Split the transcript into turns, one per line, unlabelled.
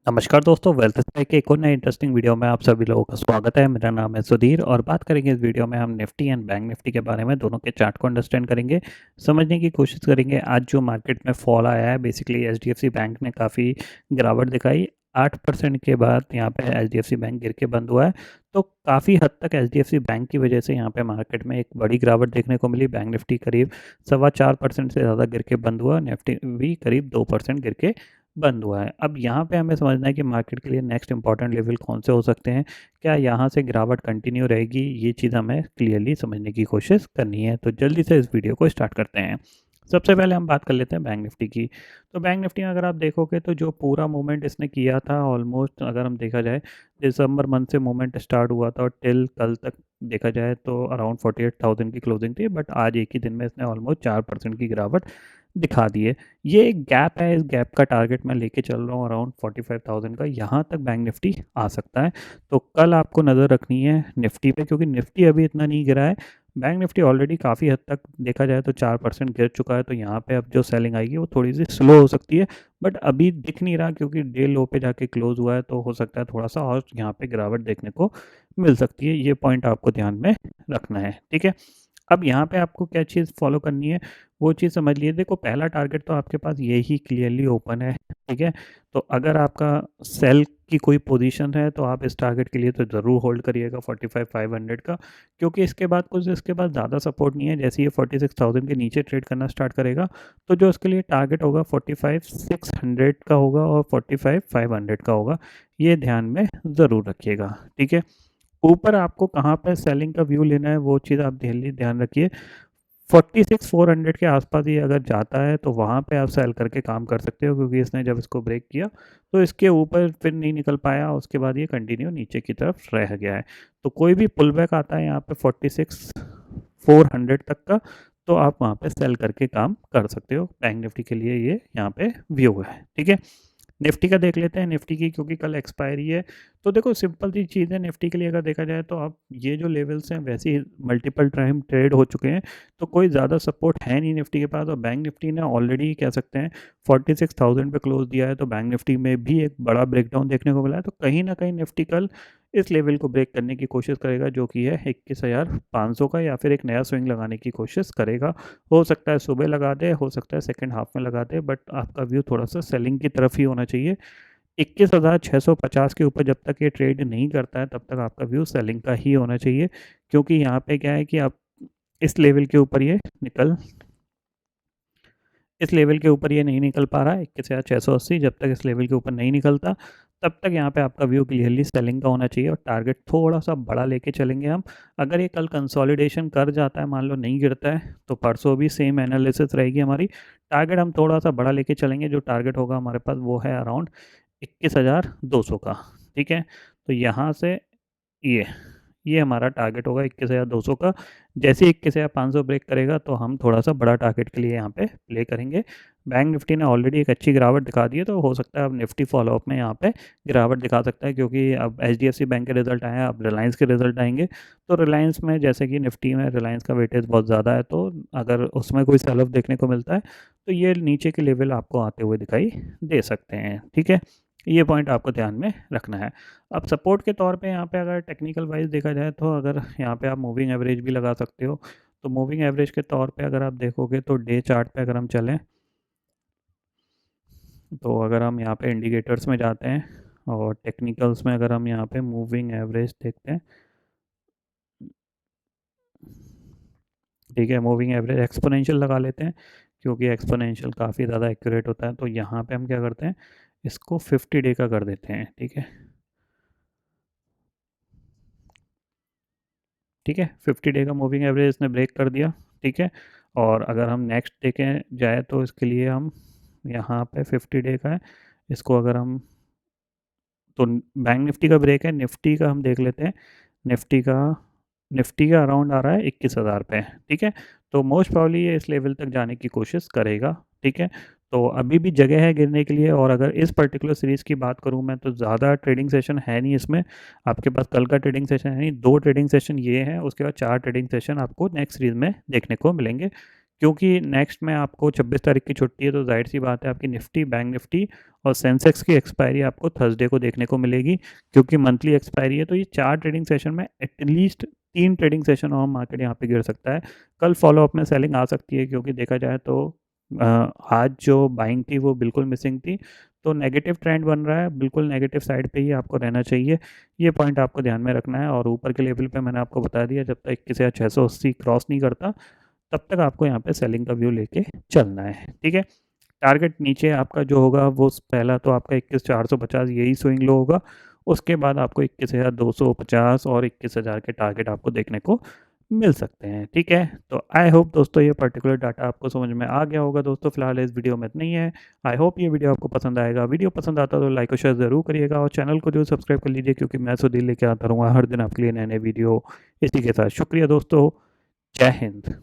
नमस्कार दोस्तों, wealth stack के एक और नए इंटरेस्टिंग वीडियो में आप सभी लोगों का स्वागत है। मेरा नाम है सुधीर और बात करेंगे इस वीडियो में हम निफ्टी एंड बैंक निफ्टी के बारे में, दोनों के चार्ट को अंडरस्टैंड करेंगे, समझने की कोशिश करेंगे। आज जो मार्केट में फॉल आया है, बेसिकली एचडीएफसी बैंक ने काफ़ी गिरावट दिखाई। 8% के बाद यहाँ पे एचडीएफसी बैंक गिर के बंद हुआ है। तो काफ़ी हद तक एचडीएफसी बैंक की वजह से यहाँ पे मार्केट में एक बड़ी गिरावट देखने को मिली। बैंक निफ्टी करीब 4.25% से ज़्यादा गिर के बंद हुआ, निफ्टी भी करीब 2% गिर के बंद हुआ है। अब यहाँ पे हमें समझना है कि मार्केट के लिए नेक्स्ट इंपॉर्टेंट लेवल कौन से हो सकते हैं, क्या यहाँ से गिरावट कंटिन्यू रहेगी, ये चीज़ हमें क्लियरली समझने की कोशिश करनी है। तो जल्दी से इस वीडियो को स्टार्ट करते हैं। सबसे पहले हम बात कर लेते हैं बैंक निफ्टी की। तो बैंक निफ्टी में अगर आप देखोगे तो जो पूरा मूवमेंट इसने किया था, ऑलमोस्ट अगर हम देखा जाए दिसंबर मंथ से मूवमेंट स्टार्ट हुआ था और टिल कल तक देखा जाए तो अराउंड 48,000 की क्लोजिंग थी। बट आज एक ही दिन में इसने ऑलमोस्ट 4% की गिरावट दिखा दी है। ये एक गैप है, इस गैप का टारगेट मैं लेके चल रहा हूँ अराउंड 45,000 का। यहाँ तक बैंक निफ्टी आ सकता है। तो कल आपको नज़र रखनी है निफ्टी पे, क्योंकि निफ्टी अभी इतना नहीं गिरा है। बैंक निफ्टी ऑलरेडी काफ़ी हद तक देखा जाए तो 4% गिर चुका है। तो यहाँ पे अब जो सेलिंग आएगी वो थोड़ी सी स्लो हो सकती है, बट अभी दिख नहीं रहा क्योंकि डे लो पे जाके क्लोज हुआ है। तो हो सकता है थोड़ा सा और यहाँ पे गिरावट देखने को मिल सकती है। ये पॉइंट आपको ध्यान में रखना है, ठीक है। अब यहाँ पे आपको क्या चीज़ फॉलो करनी है, वो चीज़ समझ लिए। देखो, पहला टारगेट तो आपके पास यही क्लियरली ओपन है, ठीक है। तो अगर आपका सेल की कोई पोजीशन है तो आप इस टारगेट के लिए तो ज़रूर होल्ड करिएगा 45,500 का, क्योंकि इसके बाद ज़्यादा सपोर्ट नहीं है। जैसे ये 46,000 के नीचे ट्रेड करना स्टार्ट करेगा तो जो उसके लिए टारगेट होगा 45,600 का होगा और 45,500 का होगा। ये ध्यान में ज़रूर रखिएगा, ठीक है। ऊपर आपको कहाँ पर सेलिंग का व्यू लेना है वो चीज़ आप ध्यान रखिए। 46,400 के आसपास ये अगर जाता है तो वहाँ पे आप सेल करके काम कर सकते हो, क्योंकि इसने जब इसको ब्रेक किया तो इसके ऊपर फिर नहीं निकल पाया। उसके बाद ये कंटिन्यू नीचे की तरफ रह गया है। तो कोई भी पुल बैक आता है यहाँ पे 46,400 तक का, तो आप वहाँ पे सेल करके काम कर सकते हो। बैंक निफ्टी के लिए ये यहाँ पे व्यू है, ठीक है। निफ्टी का देख लेते हैं। निफ्टी की क्योंकि कल एक्सपायरी है, तो देखो सिंपल सी चीज़ है निफ्टी के लिए। अगर देखा जाए तो अब ये जो लेवल्स हैं वैसे ही मल्टीपल टाइम ट्रेड हो चुके हैं, तो कोई ज़्यादा सपोर्ट है नहीं निफ्टी के पास। और बैंक निफ्टी ने ऑलरेडी कह सकते हैं 46,000 पे क्लोज दिया है। तो बैंक निफ्टी में भी एक बड़ा ब्रेकडाउन देखने को मिला है। तो कहीं ना कहीं निफ्टी कल इस लेवल को ब्रेक करने की कोशिश करेगा, जो कि है 21,500 का, या फिर एक नया स्विंग लगाने की कोशिश करेगा। हो सकता है सुबह लगा दे, हो सकता है सेकंड हाफ में लगा दे, बट आपका व्यू थोड़ा सा सेलिंग की तरफ ही होना चाहिए। 21,650 के ऊपर जब तक ये ट्रेड नहीं करता है तब तक आपका व्यू सेलिंग का ही होना चाहिए, क्योंकि यहाँ पे क्या है कि आप इस लेवल के ऊपर ये निकल इस लेवल के ऊपर ये नहीं निकल पा रहा है। 21,680 जब तक इस लेवल के ऊपर नहीं निकलता तब तक यहाँ पे आपका व्यू क्लियरली सेलिंग का होना चाहिए और टारगेट थोड़ा सा बड़ा लेके चलेंगे हम। अगर ये कल कंसोलिडेशन कर जाता है, मान लो नहीं गिरता है, तो परसों भी सेम एनालिसिस रहेगी हमारी। टारगेट हम थोड़ा सा बड़ा लेके चलेंगे। जो टारगेट होगा हमारे पास वो है अराउंड 21,200 का, ठीक है। तो यहाँ से ये ये हमारा टारगेट होगा 21,200 का। जैसे 21,500 ब्रेक करेगा तो हम थोड़ा सा बड़ा टारगेट के लिए यहाँ पे प्ले करेंगे। बैंक निफ्टी ने ऑलरेडी एक अच्छी गिरावट दिखा दी है, तो हो सकता है अब निफ्टी फॉलोअप में यहाँ पे गिरावट दिखा सकता है, क्योंकि अब एचडीएफसी बैंक के रिजल्ट आए हैं, अब रिलायंस के रिजल्ट आएंगे। तो रिलायंस में, जैसे कि निफ्टी में रिलायंस का वेटेज बहुत ज़्यादा है, तो अगर उसमें कोई सेल ऑफ देखने को मिलता है तो ये नीचे के लेवल आपको आते हुए दिखाई दे सकते हैं, ठीक है। ये पॉइंट आपको ध्यान में रखना है। अब सपोर्ट के तौर पे यहाँ पे अगर टेक्निकल वाइज देखा जाए तो अगर यहाँ पे आप मूविंग एवरेज भी लगा सकते हो। तो मूविंग एवरेज के तौर पे अगर आप देखोगे तो डे चार्ट पे अगर हम चलें, तो अगर हम यहाँ पे इंडिकेटर्स में जाते हैं और टेक्निकल्स में अगर हम यहाँ पे मूविंग एवरेज देखते हैं, ठीक है। मूविंग एवरेज एक्सपोनेंशियल लगा लेते हैं, क्योंकि एक्सपोनेंशियल काफ़ी ज़्यादा एक्यूरेट होता है। तो यहाँ पे हम क्या करते हैं, इसको 50 डे का कर देते हैं, ठीक है। ठीक है, 50 डे का मूविंग एवरेज इसने ब्रेक कर दिया, ठीक है। और अगर हम नेक्स्ट देखें जाए तो इसके लिए हम यहाँ पे 50 डे का है, इसको अगर हम, तो बैंक निफ्टी का ब्रेक है, निफ्टी का हम देख लेते हैं। निफ्टी का निफ्टी का अराउंड आ रहा है 21,000 पे, ठीक है। तो मोस्ट प्रॉब्ली ये इस लेवल तक जाने की कोशिश करेगा, ठीक है। तो अभी भी जगह है गिरने के लिए। और अगर इस पर्टिकुलर सीरीज़ की बात करूं मैं, तो ज़्यादा ट्रेडिंग सेशन है नहीं इसमें। आपके पास कल का ट्रेडिंग सेशन है नहीं, 2 ट्रेडिंग सेशन ये हैं, उसके बाद 4 ट्रेडिंग सेशन आपको नेक्स्ट सीरीज़ में देखने को मिलेंगे, क्योंकि नेक्स्ट में आपको 26 तारीख की छुट्टी है, तो ज़ाहिर सी बात है आपकी निफ्टी, बैंक निफ्टी और सेंसेक्स की एक्सपायरी आपको थर्सडे को देखने को मिलेगी, क्योंकि मंथली एक्सपायरी है। तो ये 4 ट्रेडिंग सेशन में एटलीस्ट 3 ट्रेडिंग सेशन और मार्केट यहाँ पे गिर सकता है। कल फॉलोअप में सेलिंग आ सकती है, क्योंकि देखा जाए तो आज जो बाइंग थी वो बिल्कुल मिसिंग थी। तो नेगेटिव ट्रेंड बन रहा है, बिल्कुल नेगेटिव साइड पे ही आपको रहना चाहिए। ये पॉइंट आपको ध्यान में रखना है। और ऊपर के लेवल पे मैंने आपको बता दिया, जब तक 21,680 क्रॉस नहीं करता तब तक आपको यहाँ पे सेलिंग का व्यू लेके चलना है, ठीक है। टारगेट नीचे आपका जो होगा वो पहला तो आपका 21,450 यही स्विंग लो होगा। उसके बाद आपको 21,250 और 21,000 के टारगेट आपको देखने को मिल सकते हैं, ठीक है। तो आई होप दोस्तों ये पर्टिकुलर डाटा आपको समझ में आ गया होगा। दोस्तों फिलहाल इस वीडियो में इतना ही है। आई होप ये वीडियो आपको पसंद आएगा। वीडियो पसंद आता तो लाइक और शेयर ज़रूर करिएगा, और चैनल को जो सब्सक्राइब कर लीजिए, क्योंकि मैं सुधीर लेके आता रहूँगा हर दिन आपके लिए नए नए वीडियो। इसी के साथ शुक्रिया दोस्तों। जय हिंद।